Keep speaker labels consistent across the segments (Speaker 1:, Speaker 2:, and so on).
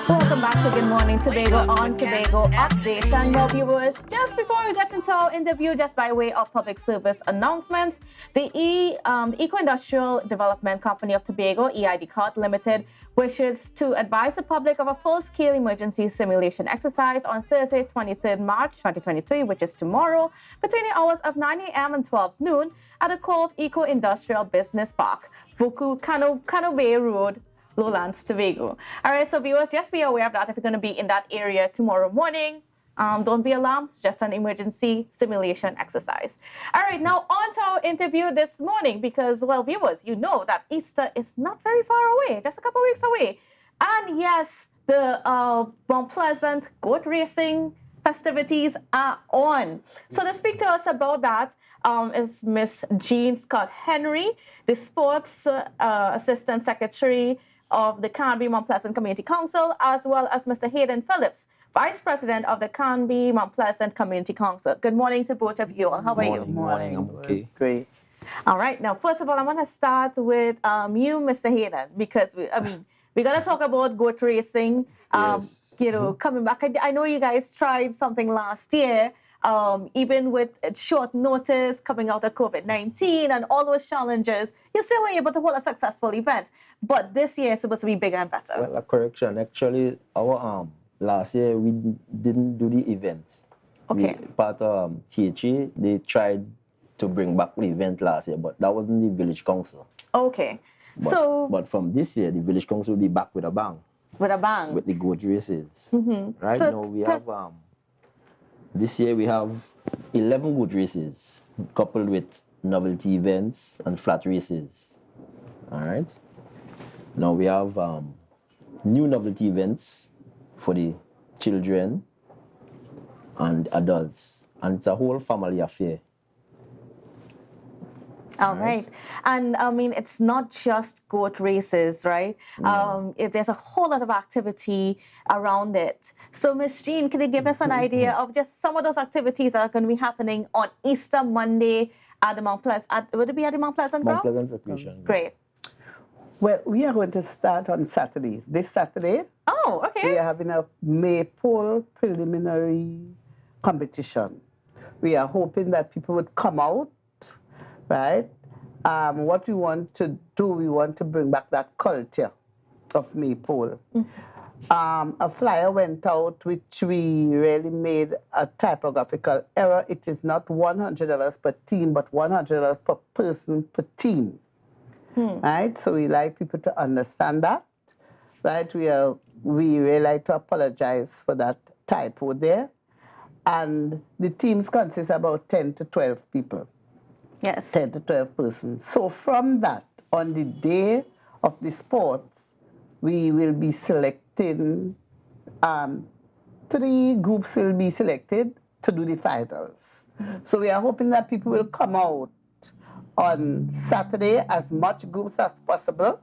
Speaker 1: Welcome back to Good Morning Tobago on Tobago Updates. And well, viewers, just before we get into our interview, just by way of public service announcements, the Eco-Industrial Development Company of Tobago, EIDCOT Limited, wishes to advise the public of a full-scale emergency simulation exercise on Thursday, 23rd March 2023, which is tomorrow, between the hours of 9 a.m. and 12 noon at the Cove Eco-Industrial Business Park, Buku Kano Bay Road, Lowlands, Tobago. All right, so viewers, just be aware of that if you're going to be in that area tomorrow morning. Don't be alarmed, it's just an emergency simulation exercise. All right, now on to our interview this morning because, well, viewers, you know that Easter is not very far away, just a couple weeks away. And yes, the Mount Pleasant goat racing festivities are on. So to speak to us about that is Miss Jean Scott Henry, the Sports Assistant Secretary of the Canby Mount Pleasant Community Council, as well as Mr. Hayden Phillips, Vice President of the Canby Mount Pleasant Community Council. Good morning to both of you all. How are you?
Speaker 2: Good morning. I'm okay.
Speaker 3: Great.
Speaker 1: All right. Now, first of all, I want to start with you, Mr. Hayden, because we're going to talk about goat racing.
Speaker 2: Yes.
Speaker 1: Coming back. I know you guys tried something last year. Even with short notice coming out of COVID-19 and all those challenges, you still were able to hold a successful event. But this year is supposed to be bigger and better.
Speaker 2: Well, a correction. Actually, our last year we didn't do the event.
Speaker 1: Okay.
Speaker 2: Part of THA, they tried to bring back the event last year, but that wasn't the village council.
Speaker 1: Okay.
Speaker 2: But from this year, the village council will be back with a bang.
Speaker 1: With a bang.
Speaker 2: With the goat races.
Speaker 1: Mm-hmm.
Speaker 2: Right
Speaker 1: so
Speaker 2: now we have this year we have 11 goat races coupled with novelty events and flat races. All right. Now we have new novelty events for the children and adults, and it's a whole family affair.
Speaker 1: All right. And I mean, it's not just goat races, right? There's a whole lot of activity around it. So, Ms. Jean, can you give us an idea of just some of those activities that are going to be happening on Easter Monday at the Mount Pleasant? Would it be at the Mount Pleasant
Speaker 2: Mount
Speaker 1: grounds?
Speaker 2: Pleasant Recreation.
Speaker 1: Great.
Speaker 3: Well, we are going to start on Saturday. This Saturday,
Speaker 1: Oh, okay.
Speaker 3: we are having a maypole preliminary competition. We are hoping that people would come out, right? What we want to do, we want to bring back that culture of maypole. A flyer went out which we really made a typographical error. It is not $100 per team, but $100 per person per team. Right? So we like people to understand that. Right? We really like to apologize for that typo there. And the teams consist of about 10 to 12 people.
Speaker 1: Yes.
Speaker 3: 10 to 12 persons. So from that, on the day of the sports, we will be selecting, 3 groups will be selected to do the finals. So we are hoping that people will come out on Saturday, as much groups as possible,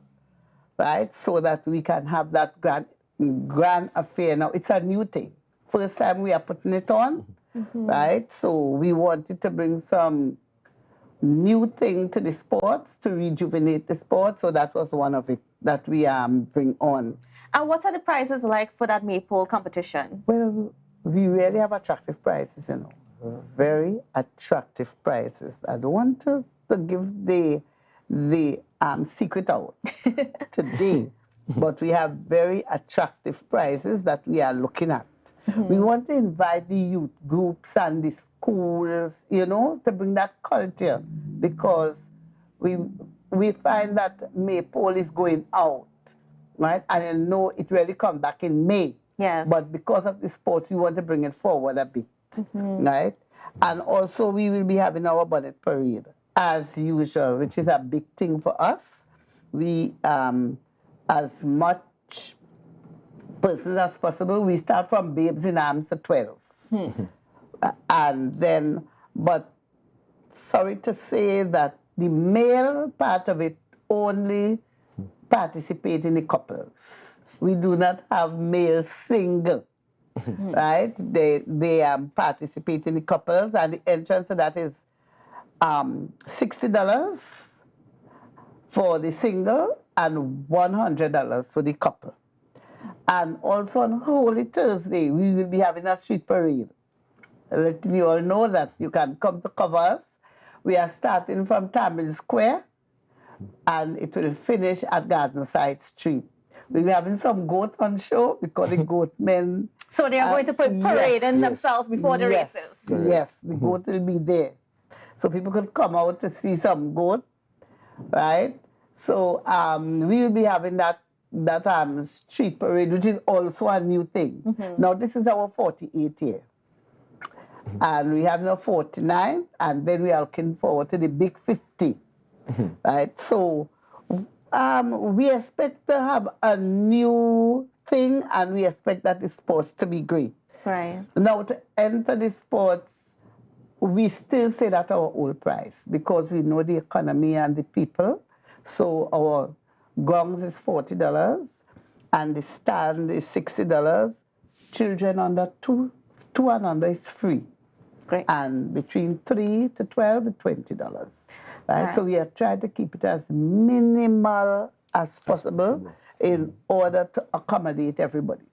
Speaker 3: right? So that we can have that grand affair. Now, it's a new thing. First time we are putting it on, right? So we wanted to bring some new thing to the sports, to rejuvenate the sport. So that was one of it that we bring on.
Speaker 1: And what are the prizes like for that maypole competition?
Speaker 3: Well, we really have attractive prizes, you know. Very attractive prizes. I don't want to give the secret out today, but we have very attractive prizes that we are looking at. We want to invite the youth groups and the schools, you know, to bring that culture, because we find that maypole is going out, right? And I know it really comes back in May.
Speaker 1: Yes.
Speaker 3: But because of the sports, we want to bring it forward a bit, right? And also we will be having our bonnet parade as usual, which is a big thing for us. We, as much persons as possible, we start from babes in arms to 12. And then, but sorry to say that the male part of it only participate in the couples. We do not have male single, right? They participate in the couples, and the entrance to that is $60 for the single and $100 for the couple. And also on Holy Thursday, we will be having a street parade. Letting you all know that you can come to cover us. We are starting from Tamil Square, and it will finish at Gardenside Street. We'll be having some goat on show because the goat men.
Speaker 1: So they are going to put parade in
Speaker 2: yes,
Speaker 1: themselves before the
Speaker 3: yes,
Speaker 1: races.
Speaker 3: yes, the goat will be there. So people could come out to see some goat, right? So we will be having that street parade, which is also a new thing. Now this is our 48th year. And we have now 49, and then we are looking forward to the big 50, right? So we expect to have a new thing, and we expect that the sports to be great.
Speaker 1: Right.
Speaker 3: Now, to enter the sports, we still say that our old price because we know the economy and the people. So our gongs is $40, and the stand is $60. Children under two and under is free.
Speaker 1: Great.
Speaker 3: And between 3 to 12 is $20. Right? So we are trying to keep it as minimal as possible in order to accommodate everybody.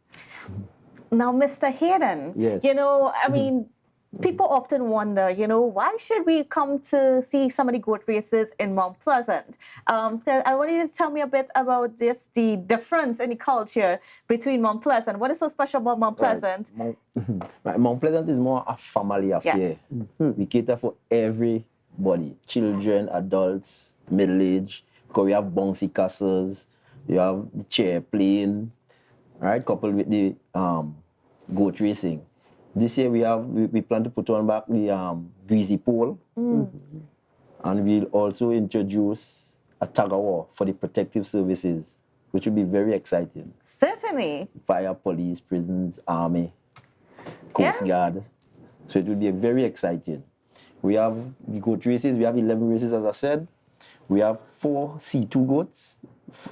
Speaker 1: Now, Mr. Hayden,
Speaker 2: Yes.
Speaker 1: you know, I mean, people often wonder, you know, why should we come to see some of the goat races in Mount Pleasant? So I want you to tell me a bit about this, the difference in the culture between Mount Pleasant. What is so special about Mount Pleasant?
Speaker 2: Right. Mount Pleasant is more a family affair.
Speaker 1: Yes.
Speaker 2: We cater for everybody, children, adults, middle age, because we have bouncy castles, you have the chair plane, right, coupled with the goat racing. This year we plan to put on back the greasy pole, and we'll also introduce a tug of war for the protective services, which will be very exciting.
Speaker 1: Certainly.
Speaker 2: Fire, police, prisons, army, Coast Guard. So it will be very exciting. We have the goat races. We have 11 races, as I said. We have 4 C2 goats,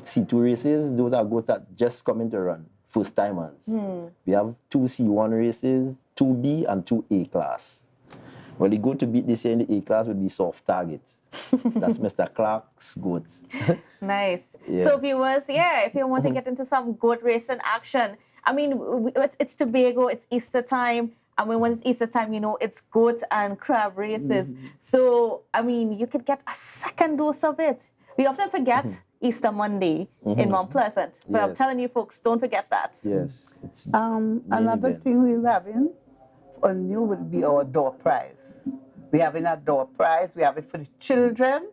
Speaker 2: C2 races. Those are goats that just come into run, first timers. We have 2 C1 races, 2B and 2 A class. Well, the goat to beat this year in the A class would be Soft Target. That's Mr. Clark's goat.
Speaker 1: Nice.
Speaker 2: Yeah.
Speaker 1: So viewers, if you want to get into some goat racing action, I mean, it's Tobago, it's Easter time. I mean, when it's Easter time, you know, it's goat and crab races. So, I mean, you could get a second dose of it. We often forget Easter Monday in Mount Pleasant. But I'm
Speaker 2: Yes.
Speaker 1: telling you folks, don't forget that.
Speaker 2: Yes. It's
Speaker 3: Another
Speaker 2: event.
Speaker 3: thing we're having for new will be our door prize. We're having a door prize. We have it for the children,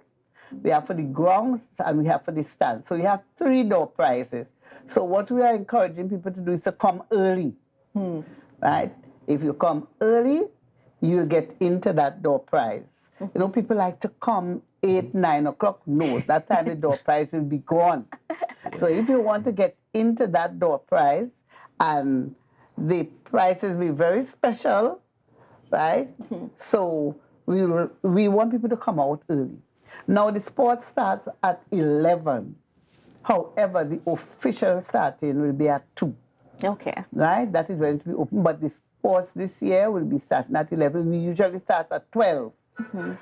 Speaker 3: we have for the grounds, and we have for the stand. So we have 3 door prizes. So what we are encouraging people to do is to come early, right? If you come early, you'll get into that door prize. You know, people like to come 8, 9 o'clock. No, that time the door prize will be gone. So if you want to get into that door prize, and the prizes will be very special, right? So we want people to come out early. Now the sport starts at 11. However, the official starting will be at 2.
Speaker 1: Okay.
Speaker 3: Right? That is when it will be open. But the sports this year will be starting at 11. We usually start at 12.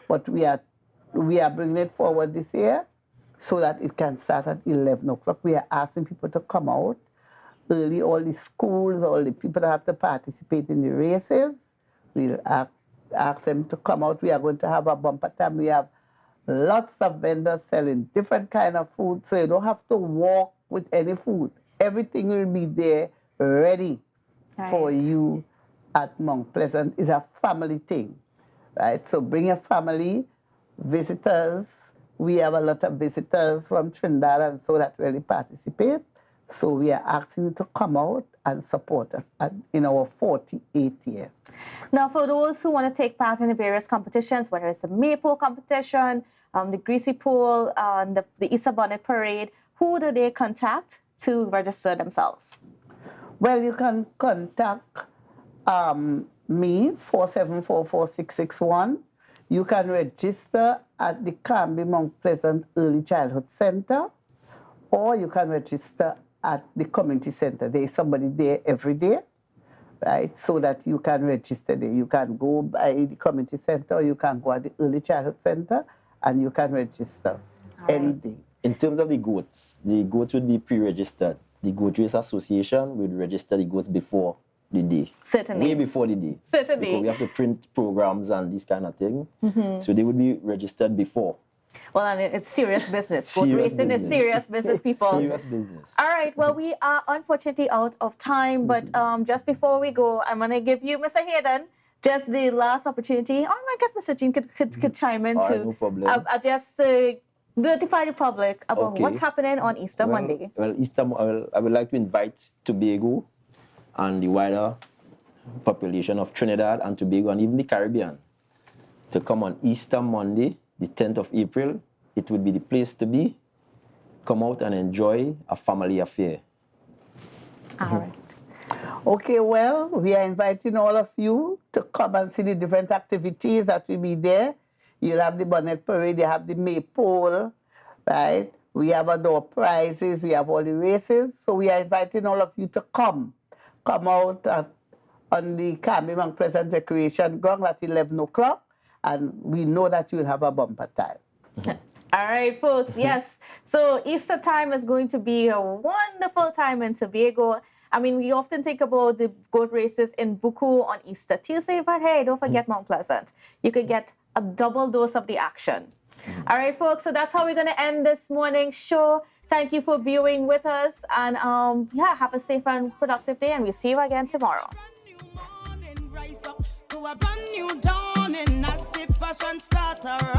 Speaker 3: But we are bringing it forward this year so that it can start at 11 o'clock. We are asking people to come out early, all the schools, all the people that have to participate in the races. We'll ask them to come out. We are going to have a bumper time. We have lots of vendors selling different kind of food, so you don't have to walk with any food. Everything will be there ready for you at Mount Pleasant. It's a family thing, right? So bring your family, visitors. We have a lot of visitors from Trinidad and so that really participate. So we are asking you to come out and support us in our 48th year.
Speaker 1: Now, for those who want to take part in the various competitions, whether it's the Maypole competition, the Greasy Pole, and the Easter Bonnet Parade, who do they contact to register themselves?
Speaker 3: Well, you can contact me, 4744661. You can register at the Canby Mount Pleasant Early Childhood Center, or you can register at the community center. There is somebody there every day, right? So that you can register there. You can go by the community center, or you can go at the Early Childhood Center, and you can register any day.
Speaker 2: In terms of the goats would be pre-registered. the Goat Race Association would register the goats before the day.
Speaker 1: Certainly.
Speaker 2: Way before the day.
Speaker 1: Certainly.
Speaker 2: Because we have to print programs and this kind of thing. So they would be registered before.
Speaker 1: Well, and it's serious business. Goat
Speaker 2: Serious
Speaker 1: racing is
Speaker 2: business.
Speaker 1: serious business, people.
Speaker 2: Serious business.
Speaker 1: All right. Well, we are unfortunately out of time, but just before we go, I'm going to give you, Mr. Hayden, just the last opportunity. Oh, I guess Mr. Jean could chime in too.
Speaker 2: No problem.
Speaker 1: I just notify the public about what's happening on Easter Monday.
Speaker 2: Well, I would like to invite Tobago and the wider population of Trinidad and Tobago and even the Caribbean to come on Easter Monday, the 10th of April. It would be the place to be. Come out and enjoy a family affair.
Speaker 1: All right.
Speaker 3: Okay, well, we are inviting all of you to come and see the different activities that will be there. You'll have the bonnet parade, you have the maypole, right? We have outdoor prizes, we have all the races. So we are inviting all of you to come. Come out on the Kami Mount Pleasant Recreation Ground at 11 o'clock, and we know that you'll have a bumper time.
Speaker 1: All right, folks, yes. So Easter time is going to be a wonderful time in Tobago. I mean, we often think about the goat races in Buku on Easter Tuesday, but hey, don't forget Mount Pleasant. You could get a double dose of the action. All right, folks, so that's how we're going to end this morning's show. Thank you for viewing with us, and yeah, have a safe and productive day, and we'll see you again tomorrow.
Speaker 4: To a brand new dawn, and as the passion start around.